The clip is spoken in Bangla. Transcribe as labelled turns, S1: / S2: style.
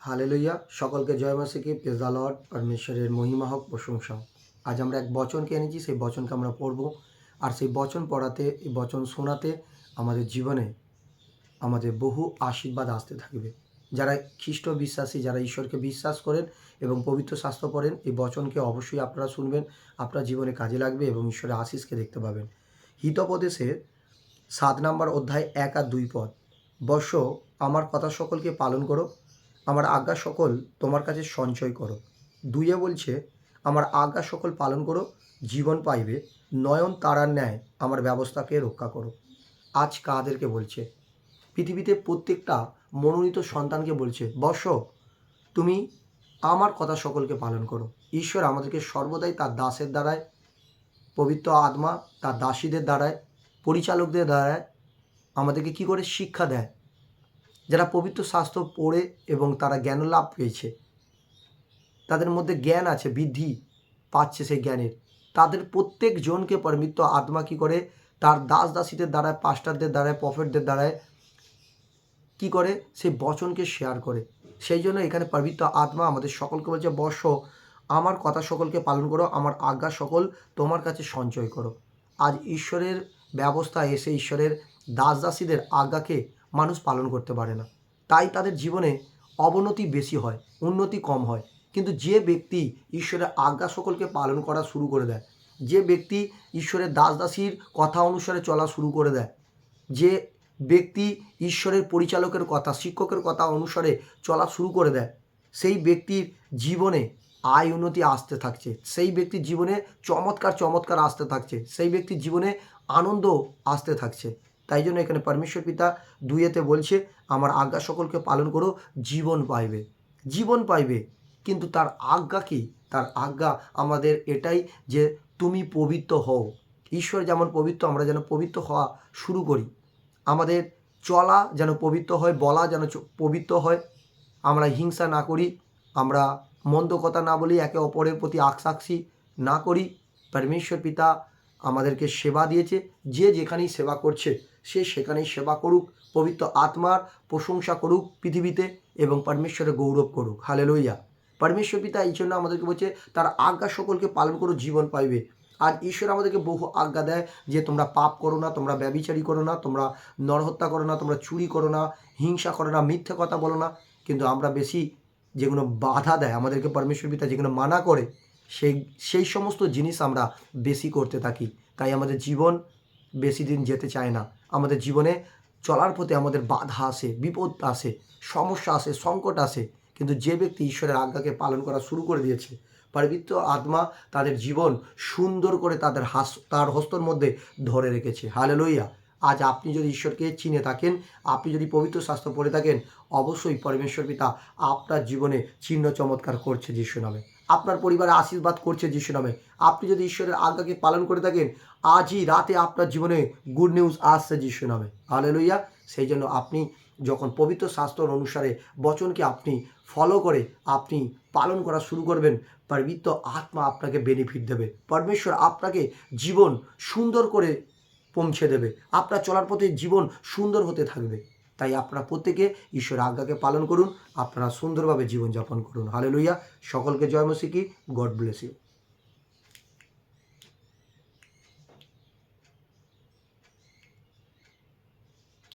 S1: হালেলুয়া, সকলকে জয় মাসিকে প্রেজ দ্য লর্ড। পরমেশ্বরের মহিমা হোক, প্রশংসা হোক। আজ আমরা এক বচনকে এনেছি, সেই বচনকে আমরা পড়ব। আর সেই বচন পড়াতে, এই বচন শোনাতে আমাদের জীবনে আমাদের বহু আশীর্বাদ আসতে থাকবে। যারা খ্রিস্ট বিশ্বাসী, যারা ঈশ্বরকে বিশ্বাস করেন এবং পবিত্র শাস্ত্র পড়েন, এই বচনকে অবশ্যই আপনারা শুনবেন, আপনার জীবনে কাজে লাগবে এবং ঈশ্বরের আশীষকে দেখতে পাবেন। হিতোপদেশের 7 নম্বর অধ্যায় 1 আর 2 পদ। বৎস, আমার কথা সকলকে পালন করো, আমার আজ্ঞা সকল তোমার কাছে সঞ্চয় করো। 2 বলছে, আমার আজ্ঞা সকল পালন করো, জীবন পাইবে, নয়ন তারার ন্যায় আমার ব্যবস্থাকে রক্ষা করো। আজ কাদেরকে বলছে? পৃথিবীতে প্রত্যেকটা মনোনীত সন্তানকে বলছে, বৎস, তুমি আমার কথা সকলকে পালন করো। ঈশ্বর আমাদেরকে সর্বদাই তার দাসের দ্বারায়, পবিত্র আত্মা তার দাসীদের দ্বারায়, পরিচালকদের দ্বারায় আমাদেরকে কি করে শিক্ষা দেয়। যারা পবিত্র শাস্ত্র পড়ে এবং তারা জ্ঞান লাভ পেয়েছে, তাদের মধ্যে জ্ঞান আছে, বৃদ্ধি পাচ্ছে সেই জ্ঞানের, তাদের প্রত্যেকজনকে পবিত্র আত্মা কী করে তার দাস দাসীদের দ্বারায়, পাস্টারদের দ্বারায়, প্রফেটদের দ্বারায় কি করে সেই বচনকে শেয়ার করে। সেই জন্য এখানে পবিত্র আত্মা আমাদের সকলকে বলছে, বৎস, আমার কথা সকলকে পালন করো, আমার আজ্ঞা সকল তোমার কাছে সঞ্চয় করো। আজ ঈশ্বরের ব্যবস্থা এসে ঈশ্বরের দাস দাসীদের আজ্ঞাকে মানুষ পালন করতে পারে না, তাই তাদের জীবনে অবনতি বেশি হয়, উন্নতি কম হয়। কিন্তু যে ব্যক্তি ঈশ্বরের আজ্ঞা সকলকে পালন করা শুরু করে দেয়, যে ব্যক্তি ঈশ্বরের দাস দাসীর কথা অনুসারে চলা শুরু করে দেয়, যে ব্যক্তি ঈশ্বরের পরিচালকের কথা, শিক্ষকের কথা অনুসারে চলা শুরু করে দেয়, সেই ব্যক্তির জীবনে আয় উন্নতি আসতে থাকছে, সেই ব্যক্তির জীবনে চমৎকার আসতে থাকছে, সেই ব্যক্তির জীবনে আনন্দ আসতে থাকছে। তাই জন্য এখানে পরমেশ্বর পিতা 2 বলছে, আমার আজ্ঞা সকলকে পালন করো, জীবন পাইবে। জীবন পাইবে, কিন্তু তার আজ্ঞা কি? তার আজ্ঞা আমাদের এটাই যে তুমি পবিত্র হও। ঈশ্বর যেমন পবিত্র, আমরা যেন পবিত্র হওয়া শুরু করি। আমাদের চলা যেন পবিত্র হয়, বলা যেন পবিত্র হয়, আমরা হিংসা না করি, আমরা মন্দ কথা না বলি, একে অপরের প্রতি আকসাক্ষী না করি। পরমেশ্বর পিতা আমাদেরকে সেবা দিয়েছে, যে যেখানেই সেবা করছে সে সেখানেই সেবা করুক, পবিত্র আত্মার প্রশংসা করুক পৃথিবীতে এবং পরমেশ্বরের গৌরব করুক। হালেলুয়া। পরমেশ্বর পিতা এই জন্য আমাদেরকে বলছে, তার আজ্ঞা সকলকে পালন করো, জীবন পাইবে। আজ ঈশ্বর আমাদেরকে বহু আজ্ঞা দেয় যে তোমরা পাপ করো না, তোমরা ব্যভিচারী করো না, তোমরা নরহত্যা করো না, তোমরা চুরি করো না, হিংসা করো না, মিথ্যে কথা বলো না। কিন্তু আমরা বেশি যেগুলো বাধা দেয় আমাদেরকে পরমেশ্বর পিতা, যেগুলো মানা করে, সেই সমস্ত জিনিস আমরা বেশি করতে থাকি। তাই আমাদের জীবন বেশি দিন যেতে চায় না। আমাদের জীবনে চলার পথে আমাদের বাধা আসে, বিপদ আসে, সমস্যা আসে, সংকট আসে। কিন্তু যে ব্যক্তি ঈশ্বরের আজ্ঞাকে পালন করা শুরু করে দিয়েছে, পবিত্র আত্মা তাদের জীবন সুন্দর করে তার হস্তর মধ্যে ধরে রেখেছে। হালেলুয়া। আজ আপনি যদি ঈশ্বরকে চিনে থাকেন, আপনি যদি পবিত্র শাস্ত্র পড়ে থাকেন, অবশ্যই পরমেশ্বর পিতা আপনার জীবনে চিহ্ন চমৎকার করছে যিশু নামে, আপনার পরিবারে আশীর্বাদ করছে যিশু নামে। আপনি যদি ঈশ্বরের আজ্ঞাকে পালন করে থাকেন, আজই রাতে আপনার জীবনে গুড নিউজ আসছে যিশু নামে। হালেলুয়া। সেই জন্য আপনি যখন পবিত্র শাস্ত্র অনুসারে বচনকে আপনি ফলো করে আপনি পালন করা শুরু করবেন, পবিত্র আত্মা আপনাকে বেনিফিট দেবে, পরমেশ্বর আপনাকে জীবন সুন্দর করে পৌঁছে দেবে, আপনার চলার পথে জীবন সুন্দর হতে থাকবে। তাই আপনারা প্রত্যেকে ঈশ্বরের আজ্ঞাকে পালন করুন, আপনারা সুন্দরভাবে জীবনযাপন করুন। হালেলুয়া। সকলকে জয় মসিহ কি। God bless you.